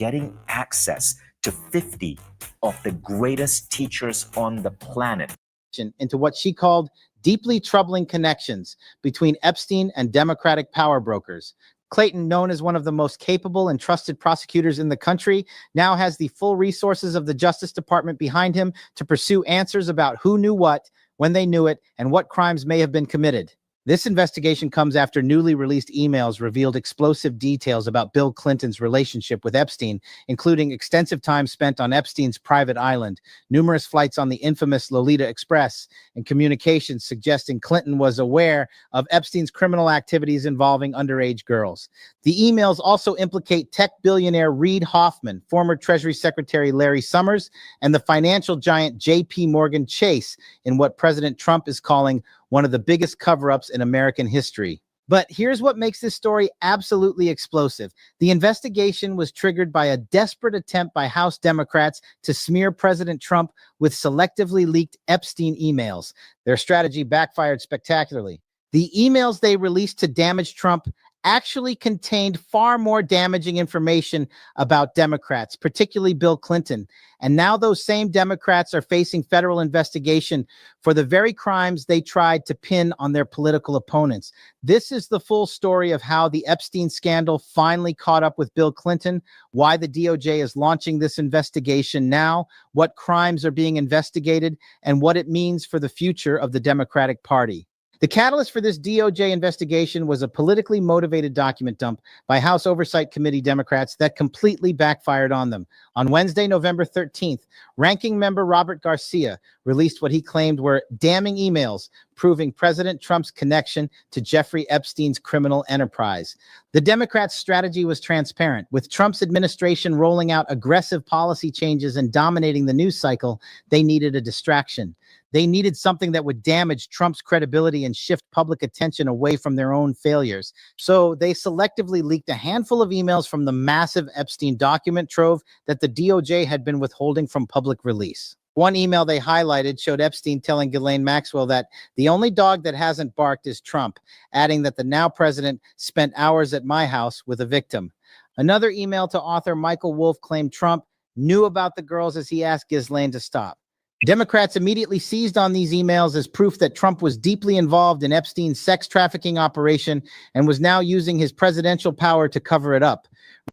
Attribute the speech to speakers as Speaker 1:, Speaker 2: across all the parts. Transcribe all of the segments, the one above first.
Speaker 1: getting access to 50 of the greatest teachers on the planet.
Speaker 2: Into what she called deeply troubling connections between Epstein and Democratic power brokers. Clayton, known as one of the most capable and trusted prosecutors in the country, now has the full resources of the Justice Department behind him to pursue answers about who knew what, when they knew it, and what crimes may have been committed. This investigation comes after newly released emails revealed explosive details about Bill Clinton's relationship with Epstein, including extensive time spent on Epstein's private island, numerous flights on the infamous Lolita Express, and communications suggesting Clinton was aware of Epstein's criminal activities involving underage girls. The emails also implicate tech billionaire Reid Hoffman, former Treasury Secretary Larry Summers, and the financial giant J.P. Morgan Chase in what President Trump is calling one of the biggest cover-ups in American history. But here's what makes this story absolutely explosive. The investigation was triggered by a desperate attempt by House Democrats to smear President Trump with selectively leaked Epstein emails. Their strategy backfired spectacularly. The emails they released to damage Trump actually contained far more damaging information about Democrats, particularly Bill Clinton. And now those same Democrats are facing federal investigation for the very crimes they tried to pin on their political opponents. This is the full story of how the Epstein scandal finally caught up with Bill Clinton, why the DOJ is launching this investigation now, what crimes are being investigated, and what it means for the future of the Democratic Party. The catalyst for this DOJ investigation was a politically motivated document dump by House Oversight Committee Democrats that completely backfired on them. On Wednesday, November 13th, ranking member Robert Garcia released what he claimed were damning emails proving President Trump's connection to Jeffrey Epstein's criminal enterprise. The Democrats' strategy was transparent. With Trump's administration rolling out aggressive policy changes and dominating the news cycle, they needed a distraction. They needed something that would damage Trump's credibility and shift public attention away from their own failures. So they selectively leaked a handful of emails from the massive Epstein document trove that the DOJ had been withholding from public release. One email they highlighted showed Epstein telling Ghislaine Maxwell that the only dog that hasn't barked is Trump, adding that the now president spent hours at my house with a victim. Another email to author Michael Wolff claimed Trump knew about the girls as he asked Ghislaine to stop. Democrats immediately seized on these emails as proof that Trump was deeply involved in Epstein's sex trafficking operation and was now using his presidential power to cover it up.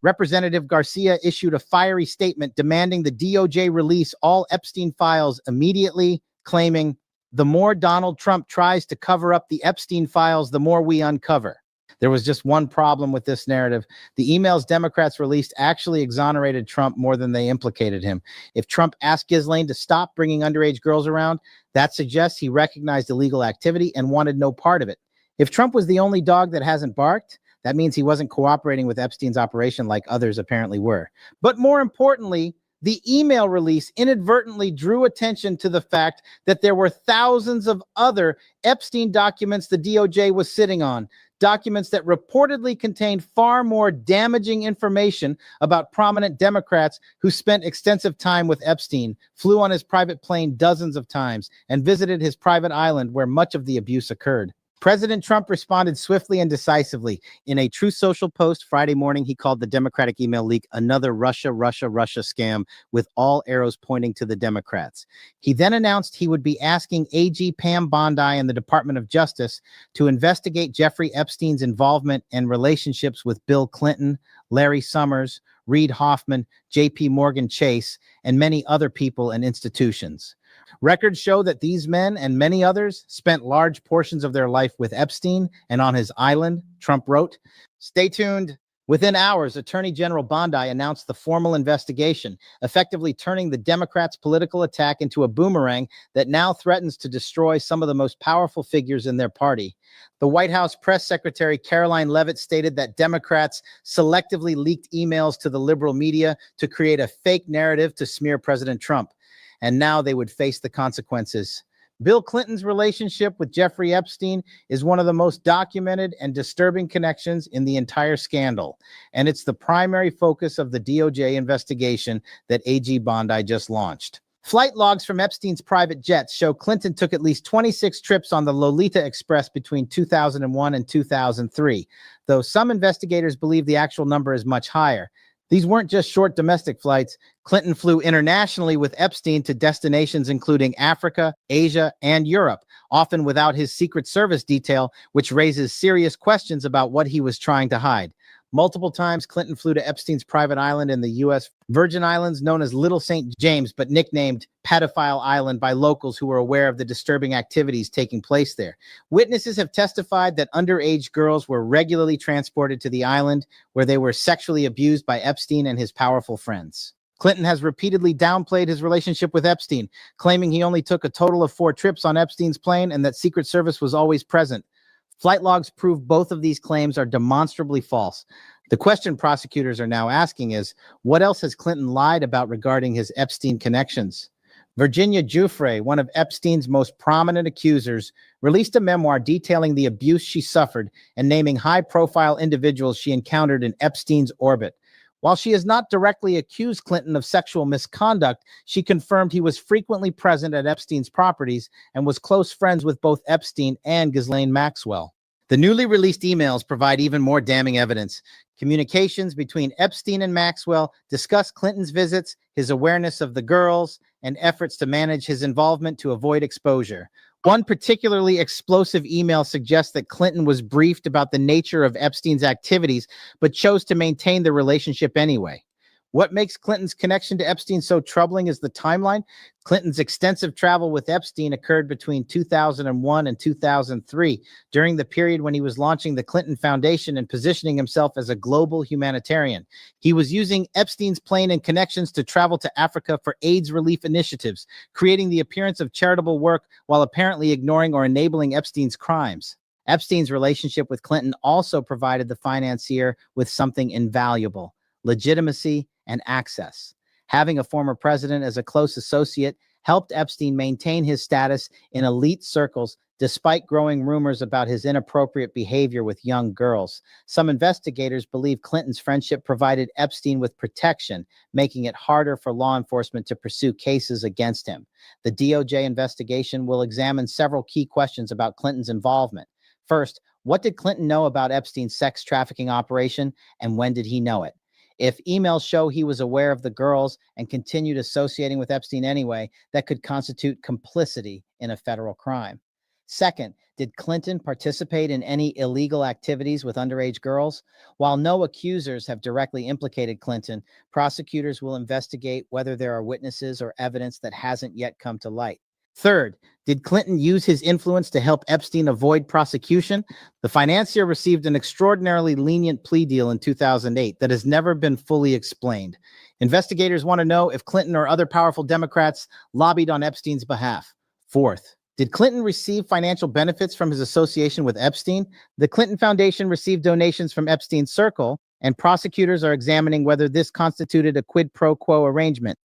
Speaker 2: Representative Garcia issued a fiery statement demanding the DOJ release all Epstein files immediately, claiming, "The more Donald Trump tries to cover up the Epstein files, the more we uncover." There was just one problem with this narrative. The emails Democrats released actually exonerated Trump more than they implicated him. If Trump asked Ghislaine to stop bringing underage girls around, that suggests he recognized illegal activity and wanted no part of it. If Trump was the only dog that hasn't barked, that means he wasn't cooperating with Epstein's operation like others apparently were. But more importantly, the email release inadvertently drew attention to the fact that there were thousands of other Epstein documents the DOJ was sitting on, documents that reportedly contained far more damaging information about prominent Democrats who spent extensive time with Epstein, flew on his private plane dozens of times, and visited his private island where much of the abuse occurred. President Trump responded swiftly and decisively. In a Truth Social post Friday morning, he called the Democratic email leak another Russia scam with all arrows pointing to the Democrats. He then announced he would be asking AG Pam Bondi and the Department of Justice to investigate Jeffrey Epstein's involvement and relationships with Bill Clinton, Larry Summers, Reid Hoffman, J.P. Morgan Chase, and many other people and institutions. Records show that these men and many others spent large portions of their life with Epstein and on his island, Trump wrote. Stay tuned. Within hours, Attorney General Bondi announced the formal investigation, effectively turning the Democrats' political attack into a boomerang that now threatens to destroy some of the most powerful figures in their party. The White House press secretary Caroline Leavitt stated that Democrats selectively leaked emails to the liberal media to create a fake narrative to smear President Trump. And now they would face the consequences. Bill Clinton's relationship with Jeffrey Epstein is one of the most documented and disturbing connections in the entire scandal, and it's the primary focus of the DOJ investigation that AG Bondi just launched. Flight logs from Epstein's private jets show Clinton took at least 26 trips on the Lolita Express between 2001 and 2003, though some investigators believe the actual number is much higher. These weren't just short domestic flights. Clinton flew internationally with Epstein to destinations including Africa, Asia, and Europe, often without his Secret Service detail, which raises serious questions about what he was trying to hide. Multiple times, Clinton flew to Epstein's private island in the U.S. Virgin Islands, known as Little St. James, but nicknamed Pedophile Island by locals who were aware of the disturbing activities taking place there. Witnesses have testified that underage girls were regularly transported to the island, where they were sexually abused by Epstein and his powerful friends. Clinton has repeatedly downplayed his relationship with Epstein, claiming he only took a total of 4 trips on Epstein's plane and that Secret Service was always present. Flight logs prove both of these claims are demonstrably false. The question prosecutors are now asking is, what else has Clinton lied about regarding his Epstein connections? Virginia Giuffre, one of Epstein's most prominent accusers, released a memoir detailing the abuse she suffered and naming high-profile individuals she encountered in Epstein's orbit. While she has not directly accused Clinton of sexual misconduct, she confirmed he was frequently present at Epstein's properties and was close friends with both Epstein and Ghislaine Maxwell. The newly released emails provide even more damning evidence. Communications between Epstein and Maxwell discuss Clinton's visits, his awareness of the girls, and efforts to manage his involvement to avoid exposure. One particularly explosive email suggests that Clinton was briefed about the nature of Epstein's activities, but chose to maintain the relationship anyway. What makes Clinton's connection to Epstein so troubling is the timeline. Clinton's extensive travel with Epstein occurred between 2001 and 2003, during the period when he was launching the Clinton Foundation and positioning himself as a global humanitarian. He was using Epstein's plane and connections to travel to Africa for AIDS relief initiatives, creating the appearance of charitable work while apparently ignoring or enabling Epstein's crimes. Epstein's relationship with Clinton also provided the financier with something invaluable: legitimacy and access. Having a former president as a close associate helped Epstein maintain his status in elite circles despite growing rumors about his inappropriate behavior with young girls. Some investigators believe Clinton's friendship provided Epstein with protection, making it harder for law enforcement to pursue cases against him. The DOJ investigation will examine several key questions about Clinton's involvement. First, what did Clinton know about Epstein's sex trafficking operation, and when did he know it? If emails show he was aware of the girls and continued associating with Epstein anyway, that could constitute complicity in a federal crime. Second, did Clinton participate in any illegal activities with underage girls? While no accusers have directly implicated Clinton, prosecutors will investigate whether there are witnesses or evidence that hasn't yet come to light. Third, did Clinton use his influence to help Epstein avoid prosecution? The financier received an extraordinarily lenient plea deal in 2008 that has never been fully explained. Investigators want to know if Clinton or other powerful Democrats lobbied on Epstein's behalf. Fourth, did Clinton receive financial benefits from his association with Epstein? The Clinton Foundation received donations from Epstein's circle, and prosecutors are examining whether this constituted a quid pro quo arrangement.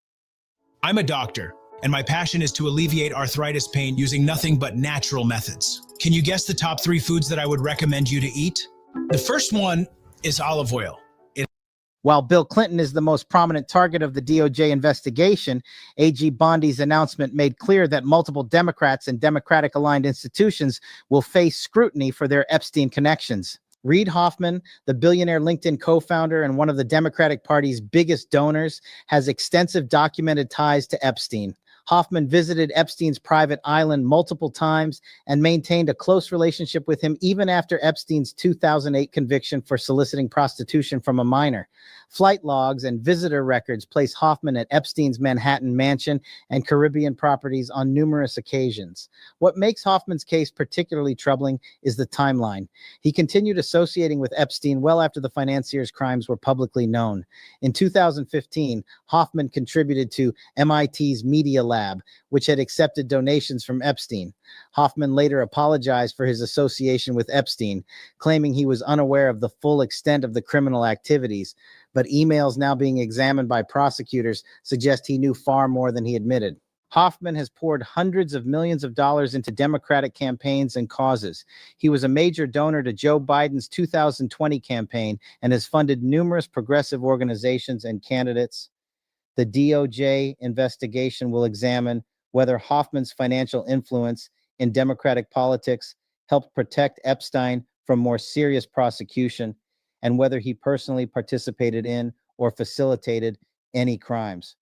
Speaker 3: I'm a doctor, and my passion is to alleviate arthritis pain using nothing but natural methods. Can you guess the top 3 foods that I would recommend you to eat? The first one is olive oil.
Speaker 2: While Bill Clinton is the most prominent target of the DOJ investigation, AG Bondi's announcement made clear that multiple Democrats and Democratic-aligned institutions will face scrutiny for their Epstein connections. Reid Hoffman, the billionaire LinkedIn co-founder and one of the Democratic Party's biggest donors, has extensive documented ties to Epstein. Hoffman visited Epstein's private island multiple times and maintained a close relationship with him even after Epstein's 2008 conviction for soliciting prostitution from a minor. Flight logs and visitor records place Hoffman at Epstein's Manhattan mansion and Caribbean properties on numerous occasions. What makes Hoffman's case particularly troubling is the timeline. He continued associating with Epstein well after the financier's crimes were publicly known. In 2015, Hoffman contributed to MIT's Media Lab, which had accepted donations from Epstein. Hoffman later apologized for his association with Epstein, claiming he was unaware of the full extent of the criminal activities, but emails now being examined by prosecutors suggest he knew far more than he admitted. Hoffman has poured hundreds of millions of dollars into Democratic campaigns and causes. He was a major donor to Joe Biden's 2020 campaign and has funded numerous progressive organizations and candidates. The DOJ investigation will examine whether Hoffman's financial influence in Democratic politics helped protect Epstein from more serious prosecution, and whether he personally participated in or facilitated any crimes.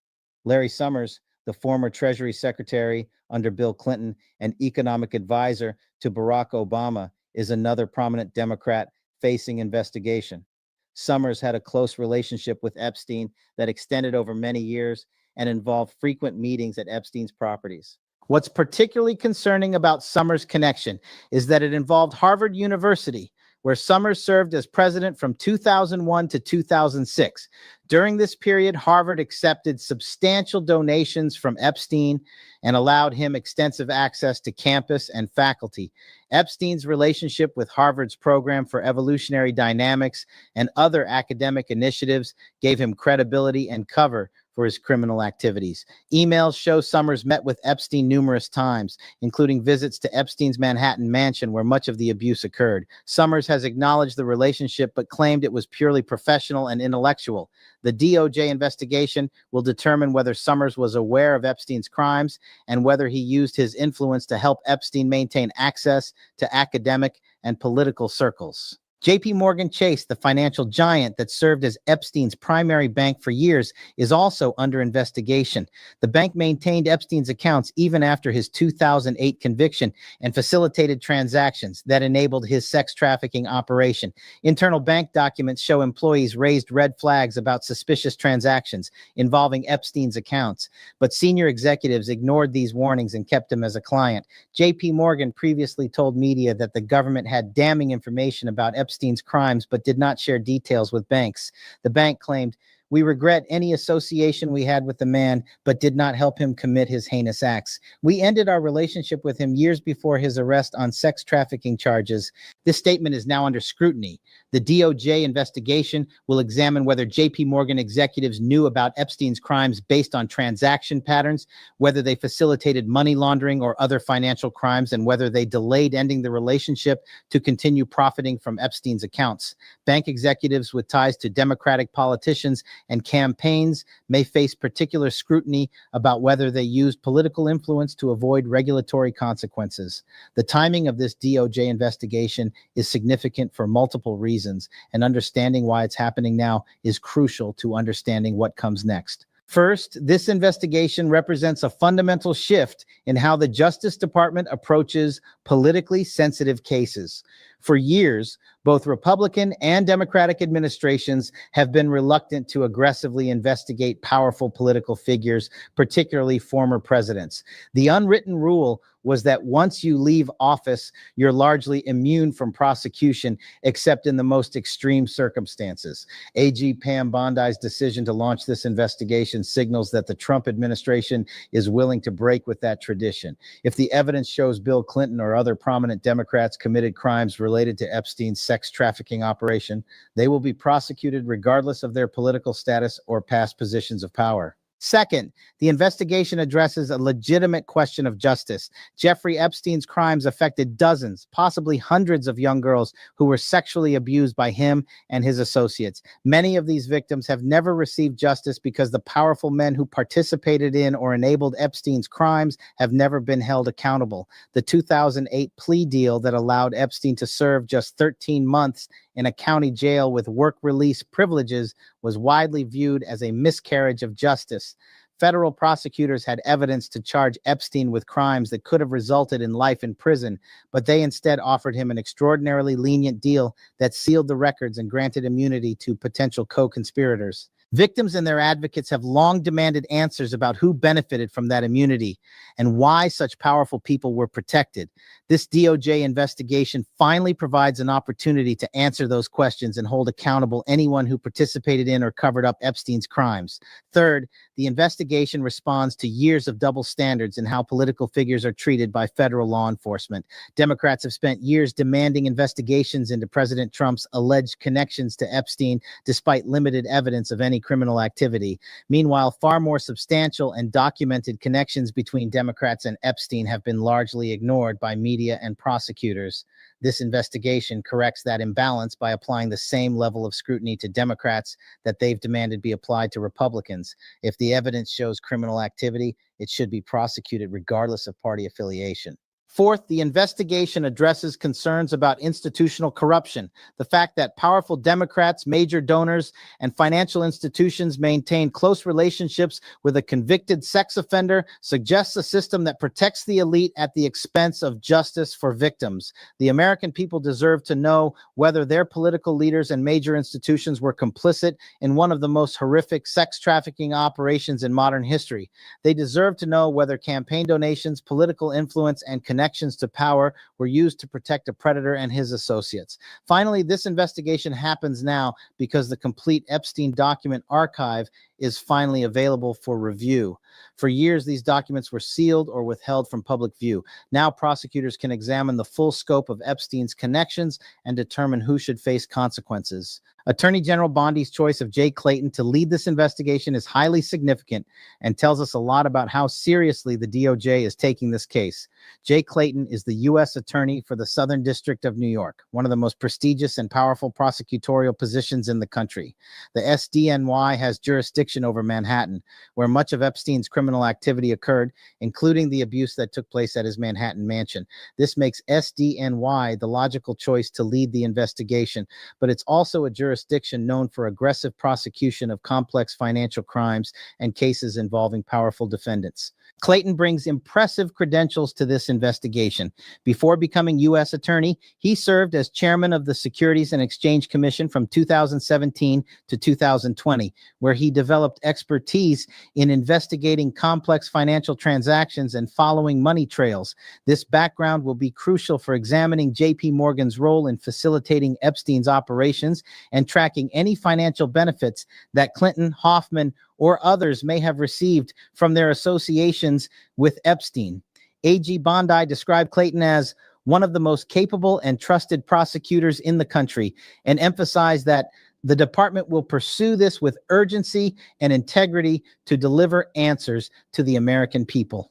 Speaker 2: Larry Summers, the former Treasury Secretary under Bill Clinton and economic advisor to Barack Obama, is another prominent Democrat facing investigation. Summers had a close relationship with Epstein that extended over many years and involved frequent meetings at Epstein's properties. What's particularly concerning about Summers' connection is that it involved Harvard University, where Summers served as president from 2001 to 2006. During this period, Harvard accepted substantial donations from Epstein and allowed him extensive access to campus and faculty. Epstein's relationship with Harvard's program for evolutionary dynamics and other academic initiatives gave him credibility and cover for his criminal activities. Emails show Summers met with Epstein numerous times, including visits to Epstein's Manhattan mansion where much of the abuse occurred. Summers has acknowledged the relationship but claimed it was purely professional and intellectual. The DOJ investigation will determine whether Summers was aware of Epstein's crimes and whether he used his influence to help Epstein maintain access to academic and political circles. JP Morgan Chase, the financial giant that served as Epstein's primary bank for years, is also under investigation. The bank maintained Epstein's accounts even after his 2008 conviction and facilitated transactions that enabled his sex trafficking operation. Internal bank documents show employees raised red flags about suspicious transactions involving Epstein's accounts, but senior executives ignored these warnings and kept him as a client. JP Morgan previously told media that the government had damning information about Epstein's crimes, but did not share details with banks. The bank claimed, "We regret any association we had with the man, but did not help him commit his heinous acts. We ended our relationship with him years before his arrest on sex trafficking charges." This statement is now under scrutiny. The DOJ investigation will examine whether JP Morgan executives knew about Epstein's crimes based on transaction patterns, whether they facilitated money laundering or other financial crimes, and whether they delayed ending the relationship to continue profiting from Epstein's accounts. Bank executives with ties to Democratic politicians and campaigns may face particular scrutiny about whether they used political influence to avoid regulatory consequences. The timing of this DOJ investigation is significant for multiple reasons, and understanding why it's happening now is crucial to understanding what comes next. First, this investigation represents a fundamental shift in how the Justice Department approaches politically sensitive cases. For years, both Republican and Democratic administrations have been reluctant to aggressively investigate powerful political figures, particularly former presidents. The unwritten rule was that once you leave office, you're largely immune from prosecution, except in the most extreme circumstances. AG Pam Bondi's decision to launch this investigation signals that the Trump administration is willing to break with that tradition. If the evidence shows Bill Clinton or other prominent Democrats committed crimes related to Epstein's sex trafficking operation, they will be prosecuted regardless of their political status or past positions of power. Second, the investigation addresses a legitimate question of justice. Jeffrey Epstein's crimes affected dozens, possibly hundreds of young girls who were sexually abused by him and his associates. Many of these victims have never received justice because the powerful men who participated in or enabled Epstein's crimes have never been held accountable. The 2008 plea deal that allowed Epstein to serve just 13 months in a county jail with work release privileges was widely viewed as a miscarriage of justice. Federal prosecutors had evidence to charge Epstein with crimes that could have resulted in life in prison, but they instead offered him an extraordinarily lenient deal that sealed the records and granted immunity to potential co-conspirators. Victims and their advocates have long demanded answers about who benefited from that immunity and why such powerful people were protected. This DOJ investigation finally provides an opportunity to answer those questions and hold accountable anyone who participated in or covered up Epstein's crimes. Third, the investigation responds to years of double standards in how political figures are treated by federal law enforcement. Democrats have spent years demanding investigations into President Trump's alleged connections to Epstein, despite limited evidence of any criminal activity. Meanwhile, far more substantial and documented connections between Democrats and Epstein have been largely ignored by media and prosecutors. This investigation corrects that imbalance by applying the same level of scrutiny to Democrats that they've demanded be applied to Republicans. If the evidence shows criminal activity, it should be prosecuted regardless of party affiliation. Fourth, the investigation addresses concerns about institutional corruption. The fact that powerful Democrats, major donors, and financial institutions maintain close relationships with a convicted sex offender suggests a system that protects the elite at the expense of justice for victims. The American people deserve to know whether their political leaders and major institutions were complicit in one of the most horrific sex trafficking operations in modern history. They deserve to know whether campaign donations, political influence, and connections to power were used to protect a predator and his associates. Finally, this investigation happens now because the complete Epstein document archive is finally available for review. For years, these documents were sealed or withheld from public view. Now, prosecutors can examine the full scope of Epstein's connections and determine who should face consequences. Attorney General Bondi's choice of Jay Clayton to lead this investigation is highly significant and tells us a lot about how seriously the DOJ is taking this case. Jay Clayton is the U.S. Attorney for the Southern District of New York, one of the most prestigious and powerful prosecutorial positions in the country. The SDNY has jurisdiction over Manhattan, where much of Epstein's criminal activity occurred, including the abuse that took place at his Manhattan mansion. This makes SDNY the logical choice to lead the investigation, but it's also a jurisdiction known for aggressive prosecution of complex financial crimes and cases involving powerful defendants. Clayton brings impressive credentials to this investigation. Before becoming U.S. Attorney, he served as chairman of the Securities and Exchange Commission from 2017 to 2020, where he developed expertise in investigating complex financial transactions and following money trails. This background will be crucial for examining J.P. Morgan's role in facilitating Epstein's operations and tracking any financial benefits that Clinton, Hoffman, or others may have received from their associations with Epstein. A.G. Bondi described Clayton as one of the most capable and trusted prosecutors in the country and emphasized that the department will pursue this with urgency and integrity to deliver answers to the American people.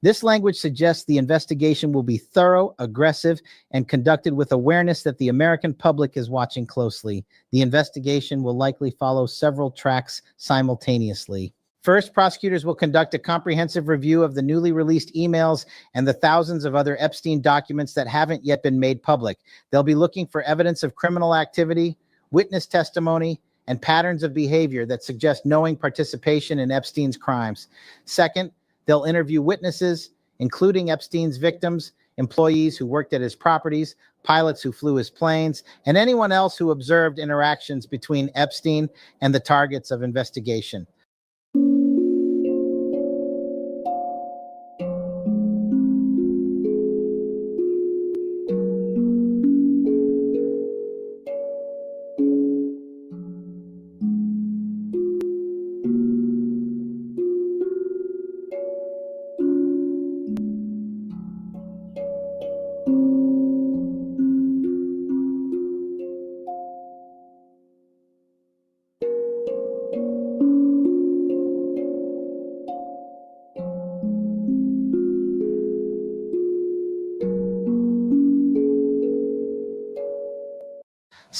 Speaker 2: This language suggests the investigation will be thorough, aggressive, and conducted with awareness that the American public is watching closely. The investigation will likely follow several tracks simultaneously. First, prosecutors will conduct a comprehensive review of the newly released emails and the thousands of other Epstein documents that haven't yet been made public. They'll be looking for evidence of criminal activity, witness testimony, and patterns of behavior that suggest knowing participation in Epstein's crimes. Second, they'll interview witnesses, including Epstein's victims, employees who worked at his properties, pilots who flew his planes, and anyone else who observed interactions between Epstein and the targets of investigation.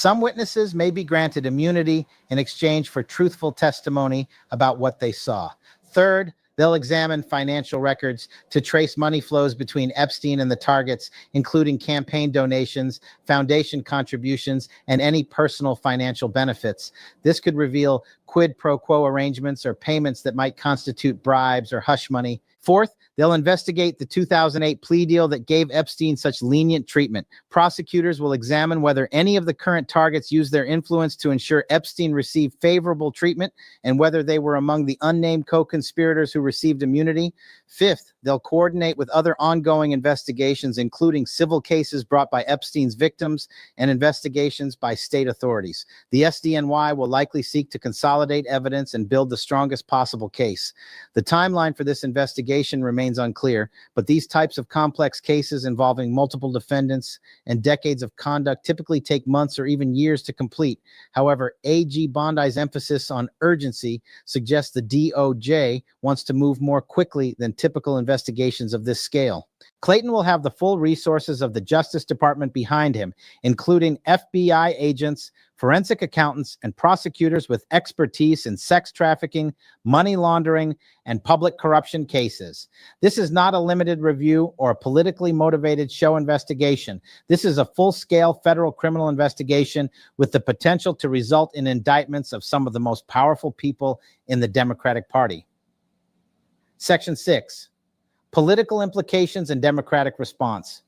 Speaker 2: Some witnesses may be granted immunity in exchange for truthful testimony about what they saw. Third, they'll examine financial records to trace money flows between Epstein and the targets, including campaign donations, foundation contributions, and any personal financial benefits. This could reveal quid pro quo arrangements or payments that might constitute bribes or hush money. Fourth, they'll investigate the 2008 plea deal that gave Epstein such lenient treatment. Prosecutors will examine whether any of the current targets used their influence to ensure Epstein received favorable treatment and whether they were among the unnamed co-conspirators who received immunity. Fifth, they'll coordinate with other ongoing investigations, including civil cases brought by Epstein's victims and investigations by state authorities. The SDNY will likely seek to consolidate evidence and build the strongest possible case. The timeline for this investigation remains unclear, but these types of complex cases involving multiple defendants and decades of conduct typically take months or even years to complete. However, A.G. Bondi's emphasis on urgency suggests the DOJ wants to move more quickly than typical investigations of this scale. Clayton will have the full resources of the Justice Department behind him, including FBI agents, forensic accountants, and prosecutors with expertise in sex trafficking, money laundering, and public corruption cases. This is not a limited review or a politically motivated show investigation. This is a full-scale federal criminal investigation with the potential to result in indictments of some of the most powerful people in the Democratic Party. Section 6. Political implications and Democratic response.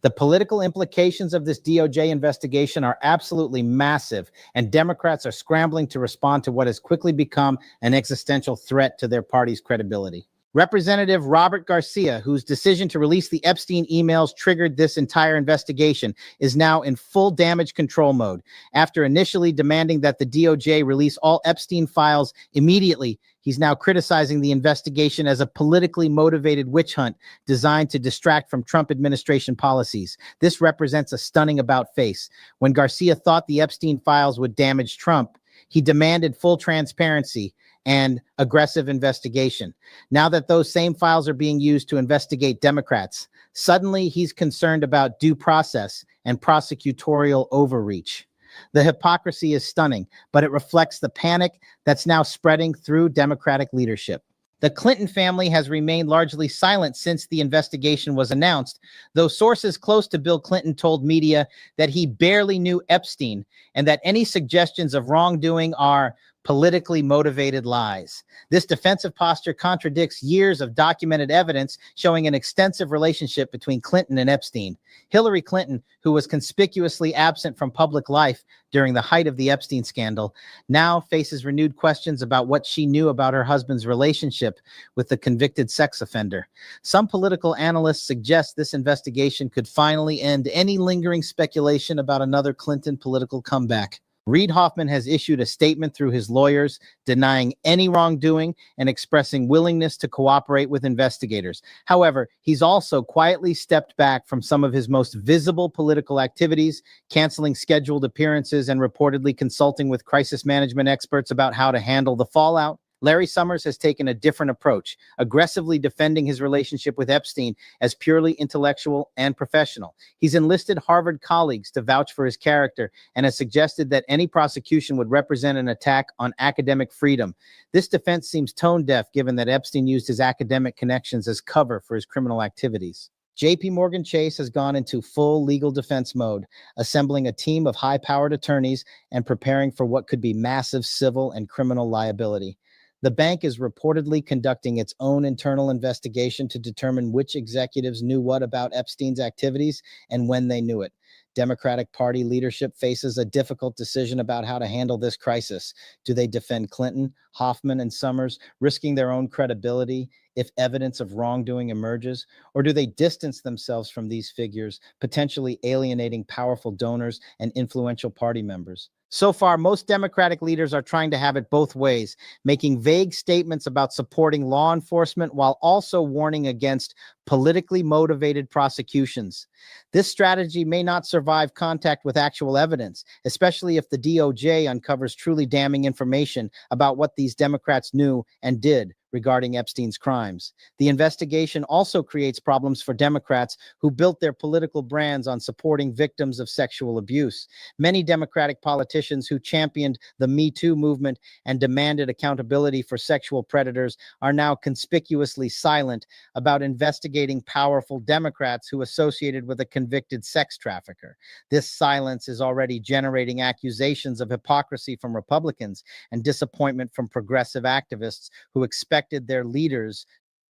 Speaker 2: The political implications of this DOJ investigation are absolutely massive, and Democrats are scrambling to respond to what has quickly become an existential threat to their party's credibility. Representative Robert Garcia, whose decision to release the Epstein emails triggered this entire investigation, is now in full damage control mode. After initially demanding that the DOJ release all Epstein files immediately, he's now criticizing the investigation as a politically motivated witch hunt designed to distract from Trump administration policies. This represents a stunning about-face. When Garcia thought the Epstein files would damage Trump, he demanded full transparency and aggressive investigation. Now that those same files are being used to investigate Democrats, suddenly he's concerned about due process and prosecutorial overreach. The hypocrisy is stunning, but it reflects the panic that's now spreading through Democratic leadership. The Clinton family has remained largely silent since the investigation was announced, though sources close to Bill Clinton told media that he barely knew Epstein and that any suggestions of wrongdoing are politically motivated lies. This defensive posture contradicts years of documented evidence showing an extensive relationship between Clinton and Epstein. Hillary Clinton, who was conspicuously absent from public life during the height of the Epstein scandal, now faces renewed questions about what she knew about her husband's relationship with the convicted sex offender. Some political analysts suggest this investigation could finally end any lingering speculation about another Clinton political comeback. Reid Hoffman has issued a statement through his lawyers denying any wrongdoing and expressing willingness to cooperate with investigators. However, he's also quietly stepped back from some of his most visible political activities, canceling scheduled appearances and reportedly consulting with crisis management experts about how to handle the fallout. Larry Summers has taken a different approach, aggressively defending his relationship with Epstein as purely intellectual and professional. He's enlisted Harvard colleagues to vouch for his character and has suggested that any prosecution would represent an attack on academic freedom. This defense seems tone deaf given that Epstein used his academic connections as cover for his criminal activities. JP Morgan Chase has gone into full legal defense mode, assembling a team of high-powered attorneys and preparing for what could be massive civil and criminal liability. The bank is reportedly conducting its own internal investigation to determine which executives knew what about Epstein's activities and when they knew it. Democratic Party leadership faces a difficult decision about how to handle this crisis. Do they defend Clinton, Hoffman, and Summers, risking their own credibility if evidence of wrongdoing emerges? Or do they distance themselves from these figures, potentially alienating powerful donors and influential party members? So far, most Democratic leaders are trying to have it both ways, making vague statements about supporting law enforcement while also warning against politically motivated prosecutions. This strategy may not survive contact with actual evidence, especially if the DOJ uncovers truly damning information about what these Democrats knew and did regarding Epstein's crimes. The investigation also creates problems for Democrats who built their political brands on supporting victims of sexual abuse. Many Democratic politicians who championed the Me Too movement and demanded accountability for sexual predators are now conspicuously silent about investigating powerful Democrats who associated with a convicted sex trafficker. This silence is already generating accusations of hypocrisy from Republicans and disappointment from progressive activists who expected their leaders.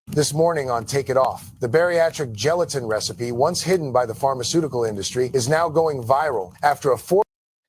Speaker 4: This morning on Take It Off, the bariatric gelatin recipe, once hidden by the pharmaceutical industry, is now going viral after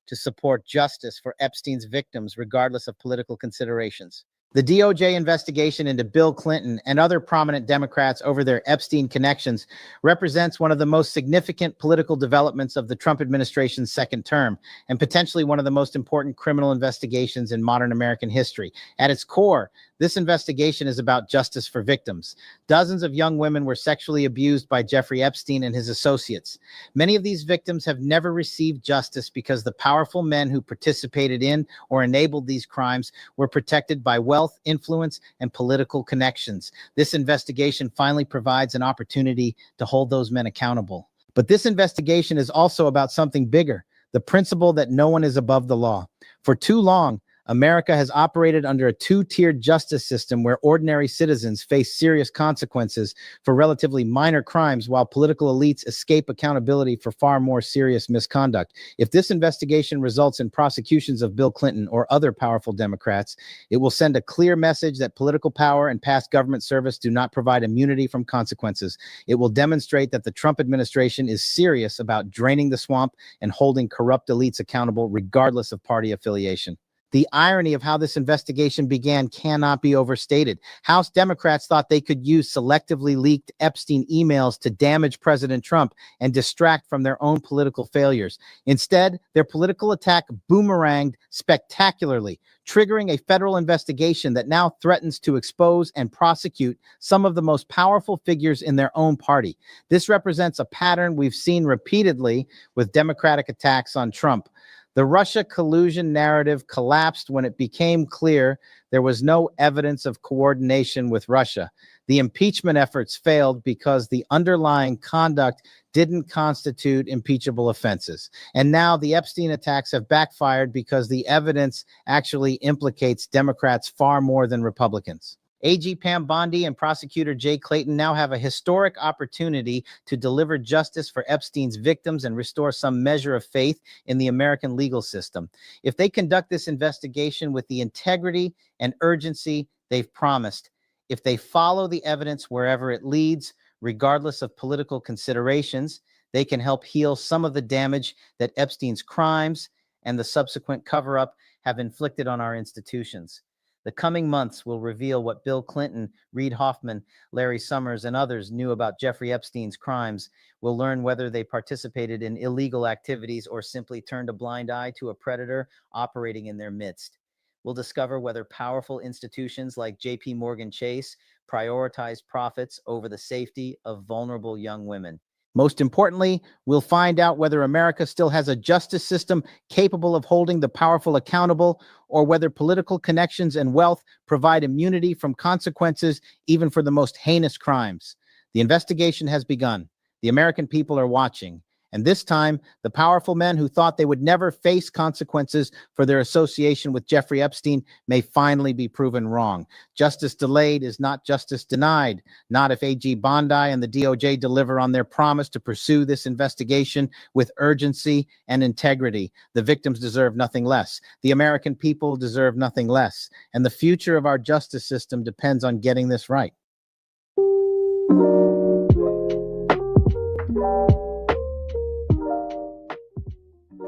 Speaker 2: to support justice for Epstein's victims, regardless of political considerations. The DOJ investigation into Bill Clinton and other prominent Democrats over their Epstein connections represents one of the most significant political developments of the Trump administration's second term, and potentially one of the most important criminal investigations in modern American history. At its core, This investigation is about justice for victims. Dozens of young women were sexually abused by Jeffrey Epstein and his associates. Many of these victims have never received justice because the powerful men who participated in or enabled these crimes were protected by wealth, influence, and political connections. This investigation finally provides an opportunity to hold those men accountable. But this investigation is also about something bigger, the principle that no one is above the law. For too long, America has operated under a two-tiered justice system where ordinary citizens face serious consequences for relatively minor crimes while political elites escape accountability for far more serious misconduct. If this investigation results in prosecutions of Bill Clinton or other powerful Democrats, it will send a clear message that political power and past government service do not provide immunity from consequences. It will demonstrate that the Trump administration is serious about draining the swamp and holding corrupt elites accountable regardless of party affiliation. The irony of how this investigation began cannot be overstated. House Democrats thought they could use selectively leaked Epstein emails to damage President Trump and distract from their own political failures. Instead, their political attack boomeranged spectacularly, triggering a federal investigation that now threatens to expose and prosecute some of the most powerful figures in their own party. This represents a pattern we've seen repeatedly with Democratic attacks on Trump. The Russia collusion narrative collapsed when it became clear there was no evidence of coordination with Russia. The impeachment efforts failed because the underlying conduct didn't constitute impeachable offenses. And now the Epstein attacks have backfired because the evidence actually implicates Democrats far more than Republicans. AG Pam Bondi and prosecutor Jay Clayton now have a historic opportunity to deliver justice for Epstein's victims and restore some measure of faith in the American legal system. If they conduct this investigation with the integrity and urgency they've promised, if they follow the evidence wherever it leads, regardless of political considerations, they can help heal some of the damage that Epstein's crimes and the subsequent cover-up have inflicted on our institutions. The coming months will reveal what Bill Clinton, Reid Hoffman, Larry Summers, and others knew about Jeffrey Epstein's crimes. We'll learn whether they participated in illegal activities or simply turned a blind eye to a predator operating in their midst. We'll discover whether powerful institutions like J.P. Morgan Chase prioritize profits over the safety of vulnerable young women. Most importantly, we'll find out whether America still has a justice system capable of holding the powerful accountable, or whether political connections and wealth provide immunity from consequences even for the most heinous crimes. The investigation has begun. The American people are watching. And this time, the powerful men who thought they would never face consequences for their association with Jeffrey Epstein may finally be proven wrong. Justice delayed is not justice denied. Not if AG Bondi and the DOJ deliver on their promise to pursue this investigation with urgency and integrity. The victims deserve nothing less. The American people deserve nothing less. And the future of our justice system depends on getting this right.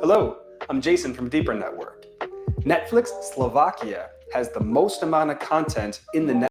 Speaker 5: Hello, I'm Jason from Deeper Network. Netflix Slovakia has the most amount of content in the